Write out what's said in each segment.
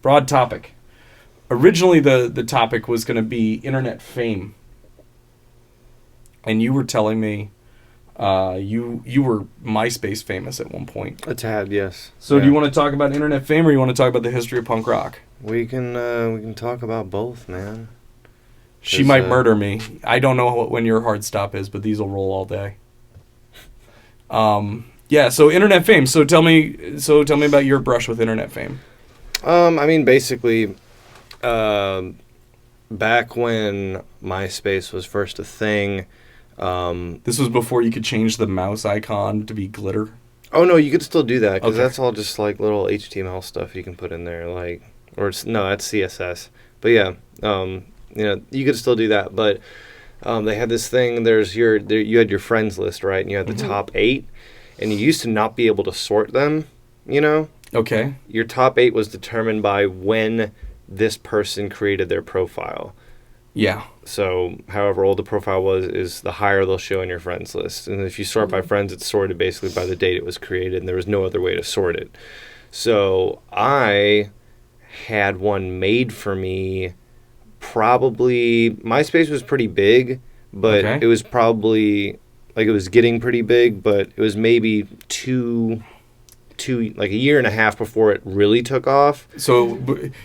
broad topic. Originally, the topic was going to be internet fame. And you were telling me you were MySpace famous at one point. A tad, yes. So do you want to talk about internet fame, or you want to talk about the history of punk rock? We can talk about both, man. She might murder me. I don't know when your hard stop is, but these will roll all day. Yeah, so internet fame. So tell me about your brush with internet fame. I mean, basically, back when MySpace was first a thing. This was before you could change the mouse icon to be glitter. Oh no, you could still do that because Okay. that's all just like little HTML stuff you can put in there, like, or no, that's CSS. But yeah, you could still do that. But they had this thing. You had your friends list, right? And you had the top 8, and you used to not be able to sort them. You know. Okay. Your top 8 was determined by when this person created their profile. Yeah. So, however old the profile is the higher they'll show in your friends list. And if you sort by friends, it's sorted basically by the date it was created, and there was no other way to sort it. So, I had one made for me. Probably, MySpace was pretty big, but Okay. it was probably, like, it was getting pretty big, but it was maybe like a year and a half before it really took off. So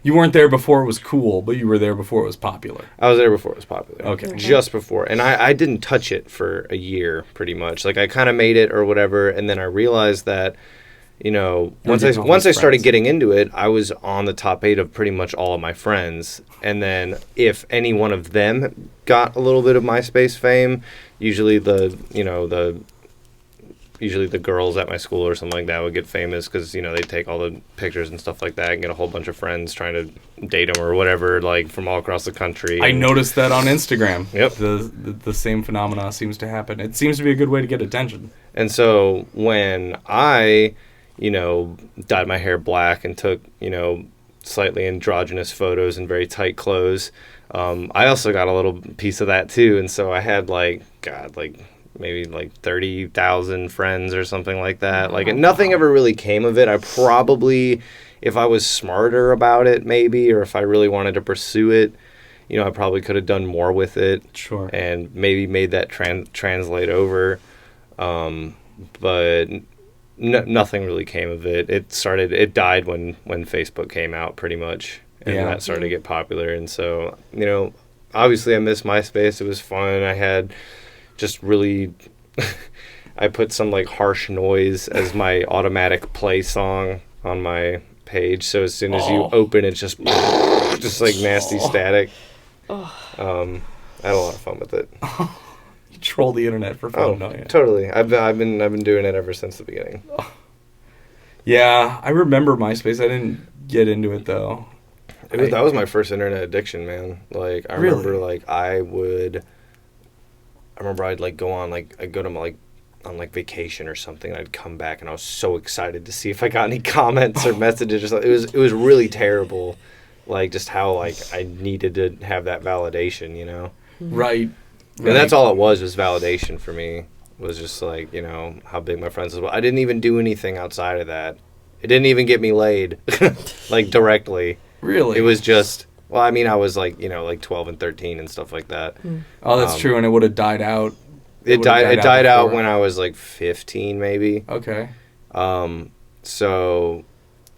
you weren't there before it was cool, but you were there before it was popular. I was there before it was popular. Okay. Just before. And I didn't touch it for a year, pretty much. Like, I kind of made it or whatever, and then I realized that, once I started getting into it, I was on the top 8 of pretty much all of my friends. And then if any one of them got a little bit of MySpace fame, usually the girls at my school or something like that would get famous because, they'd take all the pictures and stuff like that and get a whole bunch of friends trying to date them or whatever, like, from all across the country. I noticed that on Instagram. Yep. The same phenomena seems to happen. It seems to be a good way to get attention. And so when I, dyed my hair black and took, slightly androgynous photos in very tight clothes, I also got a little piece of that too. And so I had maybe 30,000 friends or something like that. Like, nothing ever really came of it. I probably, if I was smarter about it, maybe, or if I really wanted to pursue it, I probably could have done more with it. Sure. And maybe made that translate over. But nothing really came of it. It died when Facebook came out, pretty much. And that started to get popular. And so, obviously I miss MySpace. It was fun. I had just really I put some like harsh noise as my automatic play song on my page, so as soon as you open it, just like nasty static. I had a lot of fun with it. You troll the internet for fun, don't you? Totally. I've been doing it ever since the beginning. Yeah, I remember MySpace. I didn't get into it though. That was my first internet addiction, man. Like, I remember I'd like go on, like, I'd go to my, on like vacation or something, and I'd come back and I was so excited to see if I got any comments or messages or something. It was really terrible, like, just how, like, I needed to have that validation, Right. And that's all it was validation for me. Was just like, how big my friends were. I didn't even do anything outside of that. It didn't even get me laid, like, directly. Really? It was just, well, I mean, I was like, like 12 and 13 and stuff like that. Oh, that's true, and it would have died out. It died out when I was like 15, maybe. Okay. So,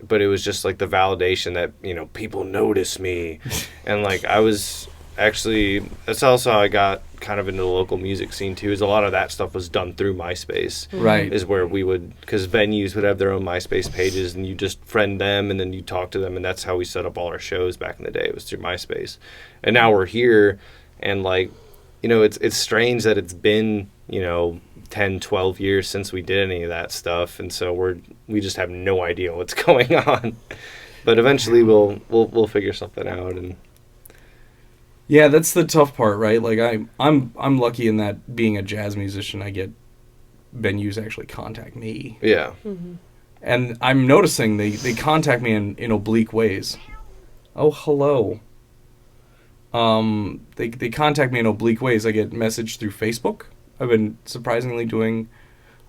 but it was just like the validation that, people notice me. And like, I was actually, that's also how I got kind of into the local music scene too, is a lot of that stuff was done through MySpace. Right. Is where we would, because venues would have their own MySpace pages, and you just friend them, and then you talk to them, and that's how we set up all our shows back in the day. It was through MySpace. And now we're here, and like, it's strange that it's been, 10, 12 years since we did any of that stuff, and so we just have no idea what's going on. But eventually we'll figure something out. And yeah, that's the tough part, right? Like, I'm lucky in that, being a jazz musician, I get venues actually contact me. yeah. Mm-hmm. And I'm noticing they contact me in oblique ways. Oh, hello. They contact me in oblique ways. I get messaged through Facebook. I've been surprisingly doing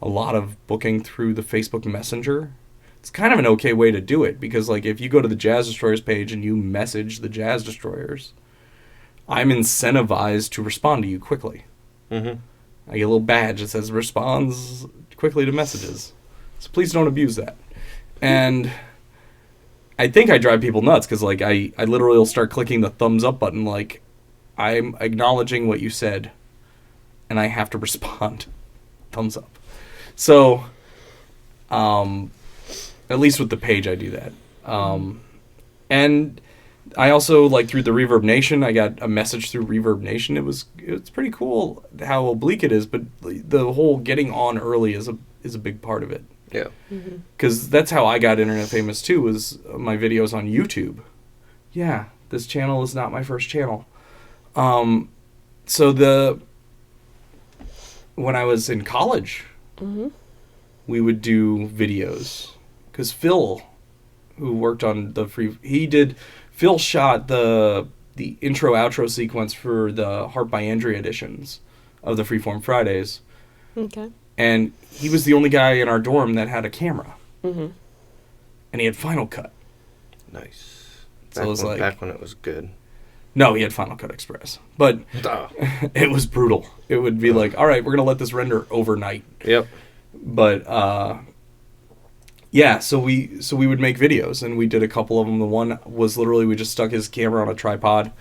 a lot of booking through the Facebook Messenger. it's kind of an okay way to do it, because like if you go to the Jazz Destroyers page and you message the Jazz Destroyers, I'm incentivized to respond to you quickly. Mm-hmm. I get a little badge that says responds quickly to messages. So please don't abuse that. And I think I drive people nuts because like I literally will start clicking the thumbs up button like I'm acknowledging what you said and I have to respond. Thumbs up. So at least with the page I do that. And I also, like, through the Reverb Nation, I got a message through Reverb Nation. It's pretty cool how oblique it is, but the whole getting on early is a big part of it. Yeah. Because that's how I got internet famous, too, was my videos on YouTube. Yeah, this channel is not my first channel. So when I was in college, we would do videos. Because Phil, who worked on Phil shot the intro outro sequence for the Heart by Andrea editions of the Freeform Fridays. Okay. And he was the only guy in our dorm that had a camera. Mm-hmm. And he had Final Cut. Nice. So it was like, back when it was good. No, he had Final Cut Express. But it was brutal. It would be like, all right, we're going to let this render overnight. Yep. But yeah, so we would make videos, and we did a couple of them. The one was literally we just stuck his camera on a tripod,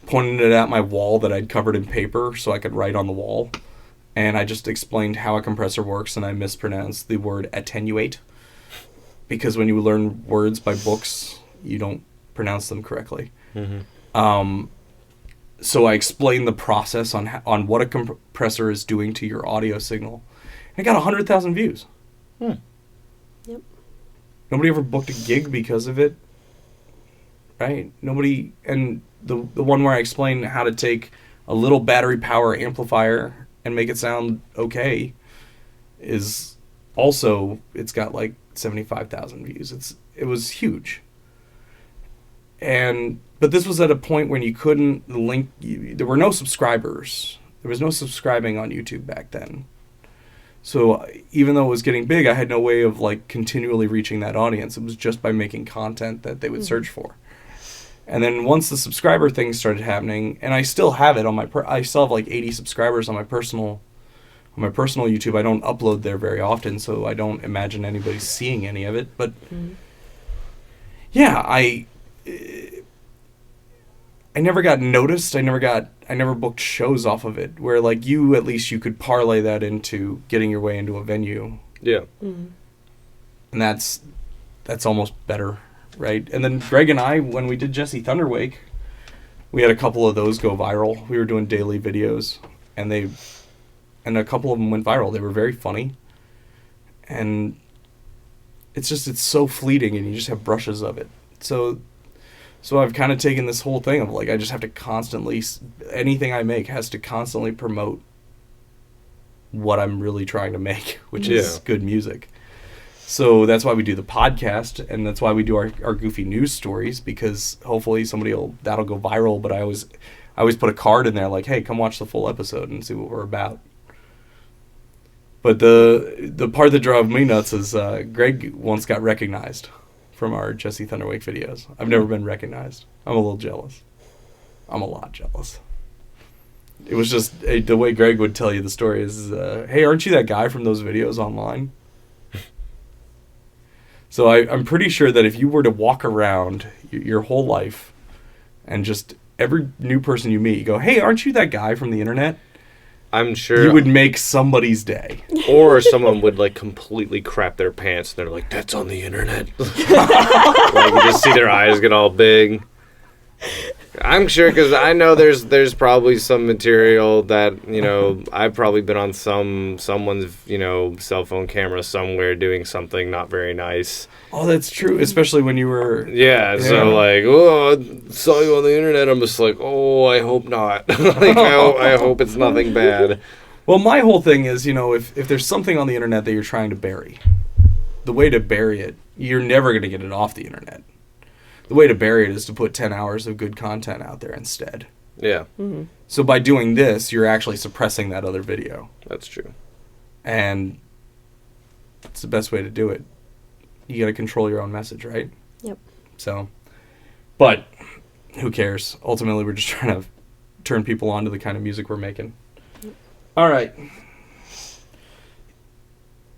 pointed it at my wall that I'd covered in paper so I could write on the wall, and I just explained how a compressor works, and I mispronounced the word attenuate, because when you learn words by books, you don't pronounce them correctly. Mm-hmm. So I explained the process on what a compressor is doing to your audio signal. And it got 100,000 views. Yep. Nobody ever booked a gig because of it, right? Nobody. And the one where I explained how to take a little battery power amplifier and make it sound okay is also, it's got like 75,000 views. It was huge. But this was at a point when you couldn't link. There were no subscribers. There was no subscribing on YouTube back then. So even though it was getting big, I had no way of like continually reaching that audience. It was just by making content that they would search for. And then once the subscriber thing started happening, and I still have it on I still have like 80 subscribers on my personal YouTube. I don't upload there very often, so I don't imagine anybody seeing any of it. But yeah, I never got noticed. I never booked shows off of it, where like at least you could parlay that into getting your way into a venue. Yeah. Mm-hmm. And that's almost better, right? And then Greg and I, when we did Jesse Thunderwake, we had a couple of those go viral. We were doing daily videos, and a couple of them went viral. They were very funny. And it's so fleeting, and you just have brushes of it. So I've kind of taken this whole thing of like, I just have to constantly, anything I make has to constantly promote what I'm really trying to make, which is good music. So that's why we do the podcast, and that's why we do our goofy news stories, because hopefully that'll go viral. But I always put a card in there like, hey, come watch the full episode and see what we're about. But the part that drove me nuts is Greg once got recognized from our Jesse Thunderwake videos. I've never been recognized. I'm a little jealous. I'm a lot jealous. It was just the way Greg would tell you the story is, hey, aren't you that guy from those videos online? So I'm pretty sure that if you were to walk around your whole life and just every new person you meet, you go, hey, aren't you that guy from the internet? I'm sure you would make somebody's day. Or someone would like completely crap their pants and they're like, that's on the internet. Like you just see their eyes get all big. I'm sure, because I know there's probably some material that, you know, I've probably been on someone's, you know, cell phone camera somewhere doing something not very nice. Oh, that's true, especially when you were... Yeah, so like, oh, I saw you on the internet. I'm just like, oh, I hope not. Like, I hope it's nothing bad. Well, my whole thing is, you know, if there's something on the internet that you're trying to bury, the way to bury it, you're never going to get it off the internet. The way to bury it is to put 10 hours of good content out there instead. Yeah. Mm-hmm. So by doing this, you're actually suppressing that other video. That's true. And it's the best way to do it. you got to control your own message, right? Yep. So, but who cares? Ultimately, we're just trying to turn people on to the kind of music we're making. All right.